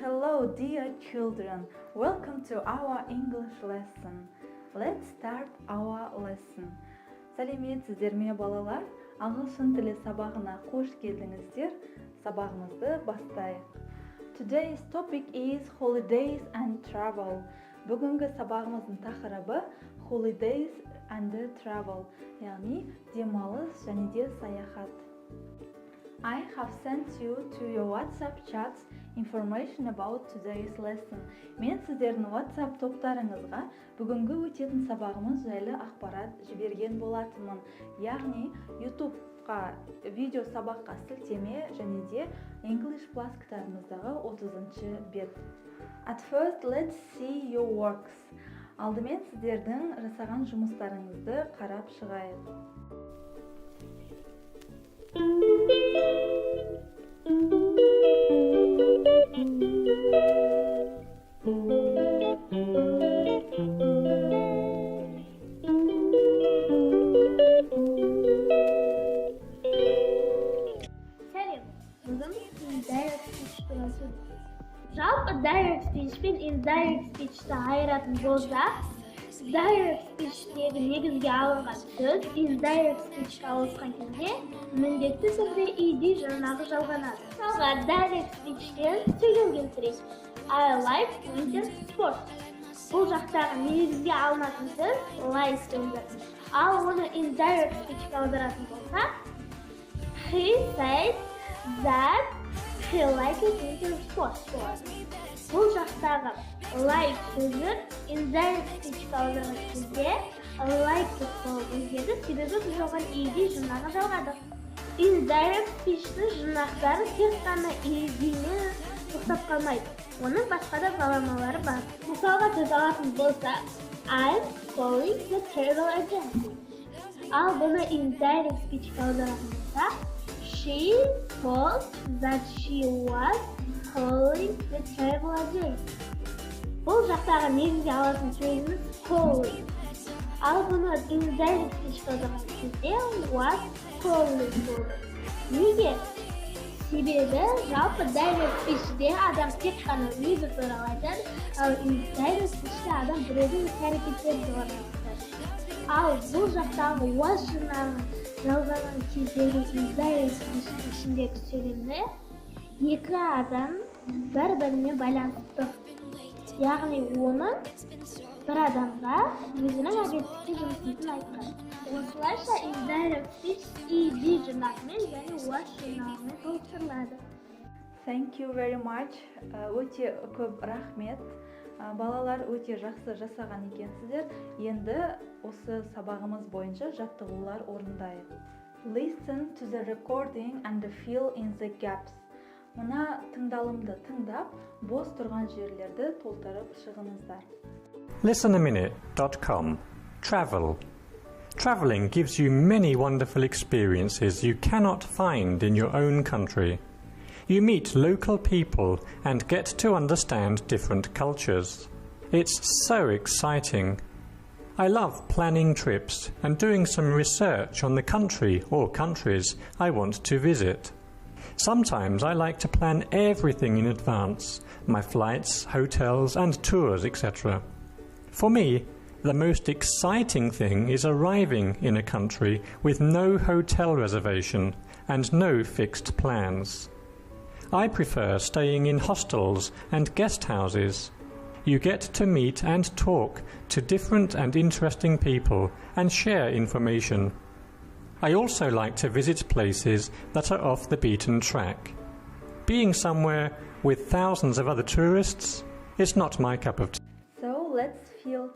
Hello, dear children. Welcome to our English lesson. Let's start our lesson. Сәлеметсіздер ме балалар? Ағылшын тілі сабағына қош келдіңіздер. Сабағымызды бастайық. Today's topic is holidays and travel. Бүгінгі сабағымыздың тақырыбы holidays and travel, яғни демалыс және де саяхат. I have sent you to your WhatsApp chats information about today's lesson. Мен сіздердің WhatsApp топтарыңызға бүгінгі өтетін сабағымыз жайлы ақпарат жіберген болатынмын. Яғни YouTube'қа видео сабаққа сілтеме және де English Plus кітабымыздағы 30-шы бет. At first, let's see your works. Алдымен сіздердің жасаған жұмыстарыңызды қарап шығайық. Жалпы direct speech пен indirect speech'ті айыратын болсақ, direct speech'тегі негізге алынған сөз indirect speech'қа ауысқан кезде міндетті түрде ed жұрнағы жалғанады. Мысалға, direct speech'тен сөйлем келтірейік. I like winter sports. Бұл жақтағы негізге алынатын сөз like сөзі. Ал оны indirect speech'қа аударатын болсақ, he said that he liked winter sports. Бұл жақтағы like сөзі indirect speech'қа аударған кезде like болып өзгерді, себебі біз оған ed жұрнағы жалғадық. Indirect speech'тің жұрнақтары тек қана ed-мен тоқтап қалмайды. Оның басқа да баламалары бар. Мысалға сөз алатын болса, I'm calling the travel agency. Ал бұны indirect speech'қа аударатын болса, she told that she was calling the travel agency. Бұл жақтағы негізге алатын сөзіміз calling. Ал бұны indirect speech'қа аударған кезде was calling болды. Неге? Себебі жалпы direct speech'де адам тек қана өзі туралы айтады, ал indirect speech'те адам біреудің іс-әрекеттері туралы айтады. Ал бұл жақтағы was жұрнағын жалғаған кездегі indirect speech'тің ішіндегі сөйлемде екі адам бір-біріне байланысты. Яғни оны бір адамға өзінің агенттікте жұмыс істейтін айтқан. Осылайша indirect speech ed жұрнағымен және was жұрнағымен толықтырылады. Thank you very much. Өте көп рахмет. Балалар өте жақсы жасаған екенсіздер. Енді осы сабағымыз бойынша жаттығулар орындайық. Listen to the recording and fill in the gaps. Мына тыңдалымды тыңдап, бос тұрған жерлерді толтырып шығыңыздар. Listenaminute.com. Travel. Traveling gives you many wonderful experiences you cannot find in your own country. You meet local people and get to understand different cultures. It's so exciting. I love planning trips and doing some research on the country or countries I want to visit. Sometimes I like to plan everything in advance, my flights, hotels and tours, etc. For me, the most exciting thing is arriving in a country with no hotel reservation and no fixed plans. I prefer staying in hostels and guest houses. You get to meet and talk to different and interesting people and share information. I also like to visit places that are off the beaten track. Being somewhere with thousands of other tourists is not my cup of tea. So let's feel.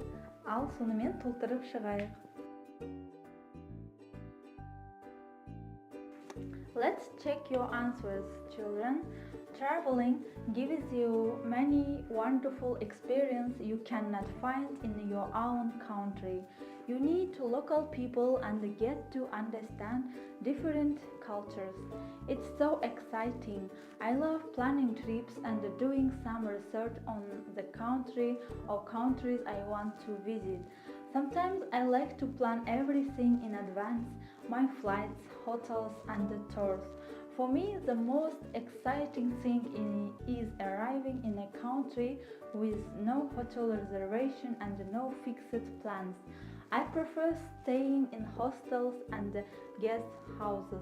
Ал сонымен толтырып шығайық. Let's check your answers, children. Traveling gives you many wonderful experiences you cannot find in your own country. You meet local people and get to understand different cultures. It's so exciting. I love planning trips and doing some research on the country or countries I want to visit. Sometimes I like to plan everything in advance, my flights, hotels and the tours. For me, the most exciting thing is arriving in a country with no hotel reservation and no fixed plans. I prefer staying in hostels and guest houses.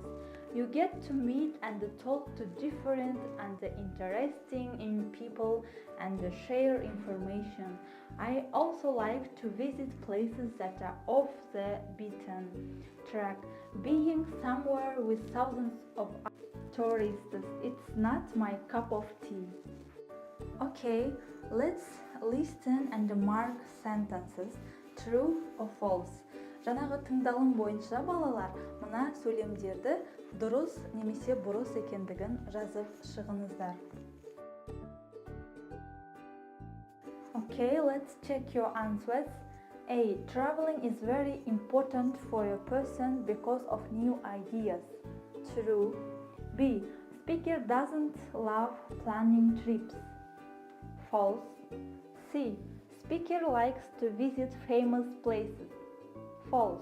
You get to meet and talk to different and interesting people and share information. I also like to visit places that are off the beaten track. Being somewhere with thousands of tourists, it's not my cup of tea. Okay, let's listen and mark sentences. True or false? Жаңағы тыңдалым бойынша балалар, мына сөйлемдерді дұрыс немесе бұрыс екендігін жазып шығыңыздар. Okay, let's check your answers. A. Traveling is very important for a person because of new ideas. True. B. Speaker doesn't love planning trips. False. C. Speaker likes to visit famous places. False.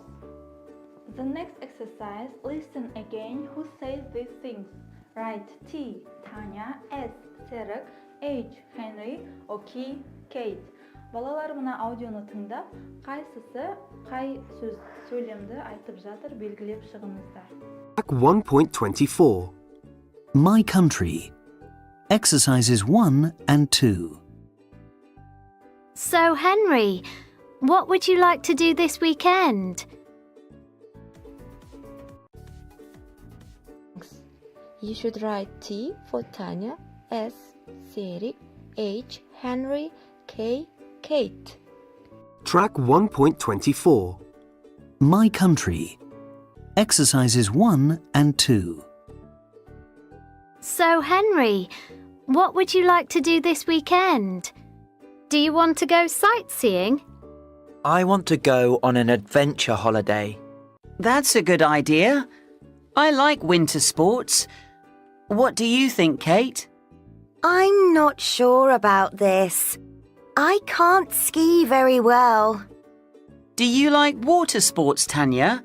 The next exercise, listen again who says these things. Write T. Tanya. S. Serek. H. Henry. O. Kate. Балалар мына аудионы тыңдап, қайсысы қай сөйлемді айтып жатыр белгілеп шығыңыздар. 1.24 My country. Exercises 1 and 2. So, Henry, what would you like to do this weekend? You should write T for Tanya, S, Serik, H, Henry, K, Kate. Track 1.24 My country. Exercises 1 and 2. So, Henry, what would you like to do this weekend? Do you want to go sightseeing? I want to go on an adventure holiday. That's a good idea. I like winter sports. What do you think, Kate? I'm not sure about this. I can't ski very well. Do you like water sports, Tanya?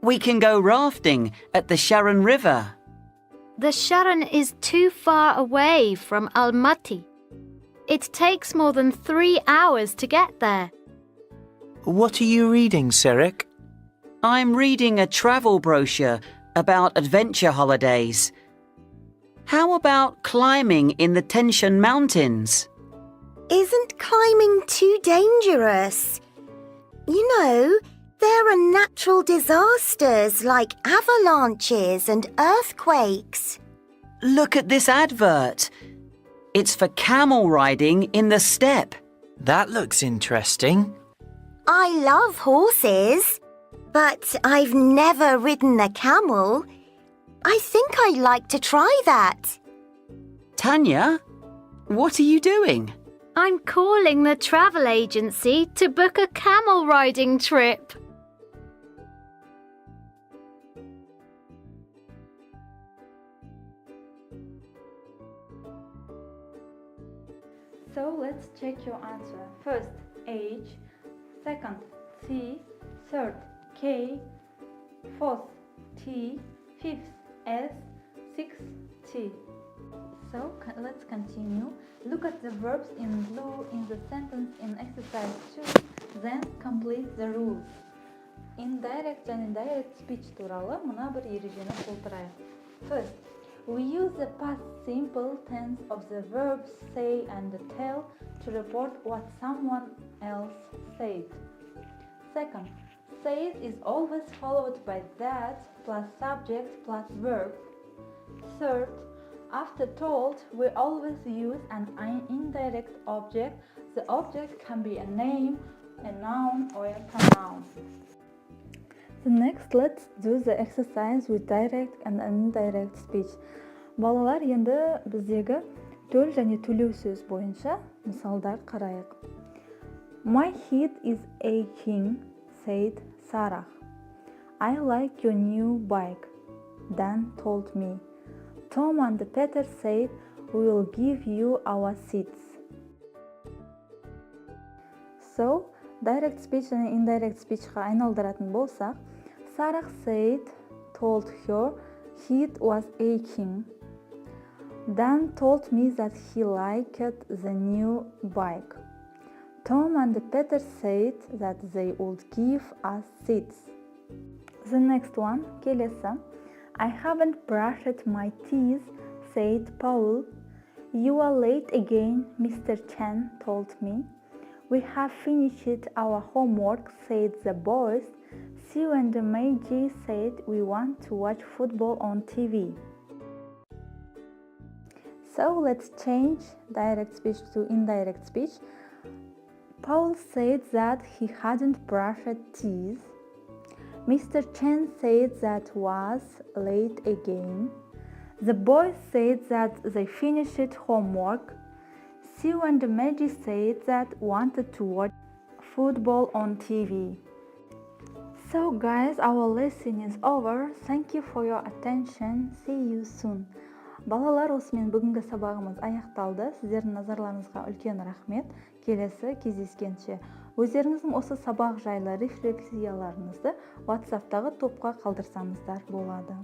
We can go rafting at the Sharon River. The Sharon is too far away from Almaty. It takes more than 3 hours to get there. What are you reading, Serik? I'm reading a travel brochure about adventure holidays. How about climbing in the Tenshan Mountains? Isn't climbing too dangerous? You know, there are natural disasters like avalanches and earthquakes. Look at this advert. It's for camel riding in the steppe. That looks interesting. I love horses, but I've never ridden a camel. I think I'd like to try that. Tanya, what are you doing? I'm calling the travel agency to book a camel riding trip. So let's check your answer. First, H. Second, C. Third, K. Fourth, T. Fifth, S. Sixth, T. So let's continue. Look at the verbs in blue in the sentence in exercise 2. Then complete the rules. Indirect and indirect speech туралы мына бір ережені толтырайық. First, we use the past simple tense of the verbs say and tell to report what someone else said. Second, said is always followed by that plus subject plus verb. Third, after told, we always use an indirect object. The object can be a name, a noun, or a pronoun. Next, let's do the exercise with direct and indirect speech. Балалар, енді біздегі төл және төлеу сөз бойынша мысалдар қарайық. My head is aching, said Sarah. I like your new bike, Dan told me. Tom and Peter said, we will give you our seats. So, direct speech and indirect speechқа айналдыратын болсақ, Sarah said, told her, head was aching. Dan told me that he liked the new bike. Tom and Peter said that they would give us seats. The next one, келесі. I haven't brushed my teeth, said Paul. You are late again, Mr. Chen told me. We have finished our homework, said the boys. Sue and Meiji said we want to watch football on TV. So let's change direct speech to indirect speech. Paul said that he hadn't brushed teeth. Mr. Chen said that was late again. The boys said that they finished homework. Sue and Maggie said that wanted to watch football on TV. So guys, our lesson is over. Thank you for your attention. See you soon. Балалар, осымен бүгінгі сабағымыз аяқталды. Сіздердің назарларыңызға үлкен рахмет. Келесі кездескенше. Өздеріңіздің осы сабақ жайлы рефлексияларыңызды WhatsApp-тағы топқа қалдырсаңыздар болады.